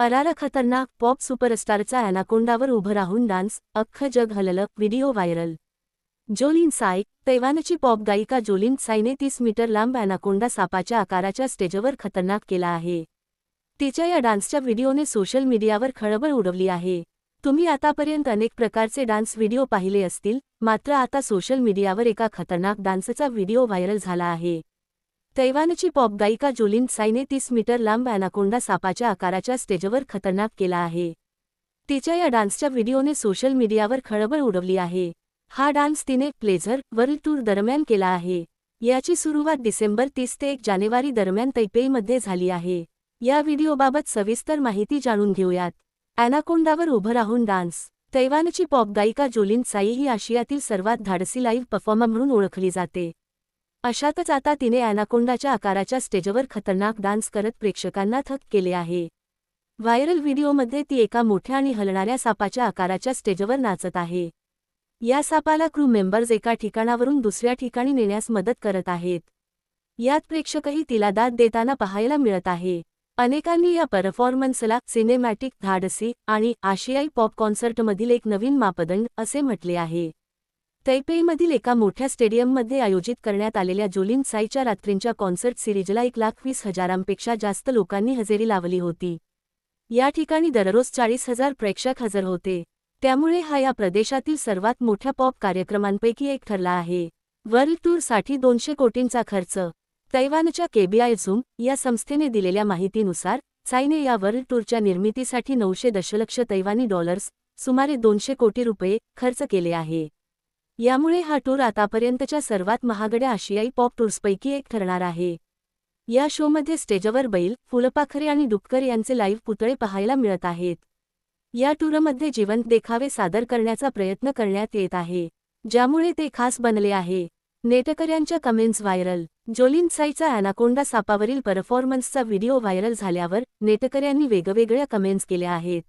अरारा खतरनाक पॉप सुपरस्टारचा अॅनाकोंडावर उभं राहून डान्स, अख्खं जग हललं, व्हिडिओ व्हायरल. जोलीन साय, तैवानची पॉप गायिका जोलीन सायने 30 मीटर लांब अॅनाकोंडा सापाच्या आकाराच्या स्टेजवर खतरनाक केला आहे. तिच्या या डान्सच्या व्हिडिओने सोशल मीडियावर खळबळ उडवली आहे. तुम्ही आतापर्यंत अनेक प्रकारचे डान्स व्हिडिओ पाहिले असतील, मात्र आता सोशल मीडियावर एका खतरनाक डान्सचा व्हिडिओ व्हायरल झाला आहे. तैवानची पॉप गायिका जोलीन सायने 30 मीटर लांब अॅनाकोंडा सापाच्या आकाराच्या स्टेजवर खतरनाक केला आहे. तिच्या या डान्सच्या व्हिडिओने सोशल मीडियावर खळबळ उडवली आहे. हा डान्स तिने प्लेझर वर्ल्ड टूर दरम्यान केला आहे. याची सुरुवात डिसेंबर 30 ते 1 जानेवारी दरम्यान तैपेईमध्ये झाली आहे. या व्हिडिओबाबत सविस्तर माहिती जाणून घेऊयात. अॅनाकोंडावर उभं राहून डान्स. तैवानची पॉप गायिका जोलीन साई ही आशियातील सर्वात धाडसी लाईव्ह परफॉर्मर म्हणून ओळखली जाते. अशातच आता तिने अॅनाकोंडाच्या आकाराच्या स्टेजवर खतरनाक डान्स करत प्रेक्षकांना थक्क केले आहे. व्हायरल व्हिडिओमध्ये ती एका मोठ्या आणि हलणाऱ्या सापाच्या आकाराच्या स्टेजवर नाचत आहे. या सापाला क्रू मेंबर्स एका ठिकाणावरून दुसऱ्या ठिकाणी नेण्यास मदत करत आहेत. यात प्रेक्षकही तिला दाद देताना पाहायला मिळत आहे. अनेकांनी या परफॉर्मन्सला सिनेमॅटिक, धाडसी आणि आशियाई पॉप कॉन्सर्टमधील एक नवीन मापदंड असे म्हटले आहे. तैपेईमधील एका मोठ्या स्टेडियममध्ये आयोजित करण्यात आलेल्या जोलीन साईच्या रात्रींच्या कॉन्सर्ट सिरीजला 1,20,000पेक्षा जास्त लोकांनी हजेरी लावली होती. या ठिकाणी दररोज 40,000 प्रेक्षक हजर होते. त्यामुळे हा या प्रदेशातील सर्वात मोठ्या पॉप कार्यक्रमांपैकी एक ठरला आहे. वर्ल्ड टूरसाठी 200 कोटींचा खर्च. तैवानच्या केबीआय झूम या संस्थेने दिलेल्या माहितीनुसार साईने या वर्ल्ड टूरच्या निर्मितीसाठी 900 दशलक्ष तैवानी डॉलर्स, सुमारे 200 कोटी रुपये खर्च केले आहे. यामुळे हा टूर आतापर्यंतच्या सर्वात महागड्या आशियाई पॉप टूर्सपैकी एक ठरणार आहे. या शोमध्ये स्टेजवर बैल, फुलपाखरे आणि डुक्कर यांचे लाईव्ह पुतळे पाहायला मिळत आहेत. या टूरमध्ये जिवंत देखावे सादर करण्याचा प्रयत्न करण्यात येत आहे, ज्यामुळे ते खास बनले आहे. नेटकऱ्यांच्या कमेंट्स व्हायरल. जोलीन साईचा अॅनाकोंडा सापावरील परफॉर्मन्सचा व्हिडिओ व्हायरल झाल्यावर नेटकऱ्यांनी वेगवेगळ्या कमेंट्स केल्या आहेत.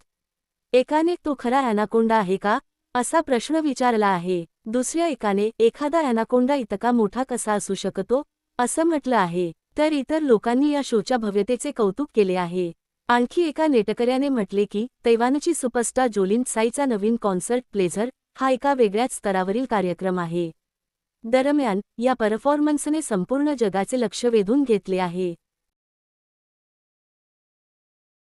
एकाने "तो खरा अॅनाकोंडा आहे का?" असा प्रश्न विचारला आहे. दुसऱ्या एकाने "एखादा अॅनाकोंडा इतका मोठा कसा असू शकतो?" असं म्हटलं आहे. तर इतर लोकांनी या शोच्या भव्यतेचे कौतुक केले आहे. आणखी एका नेटकऱ्याने म्हटले की तैवानची सुपरस्टार जोलीन साईचा नवीन कॉन्सर्ट प्लेझर हा एका वेगळ्याच स्तरावरील कार्यक्रम आहे. दरम्यान या परफॉर्मन्सने संपूर्ण जगाचे लक्ष वेधून घेतले आहे.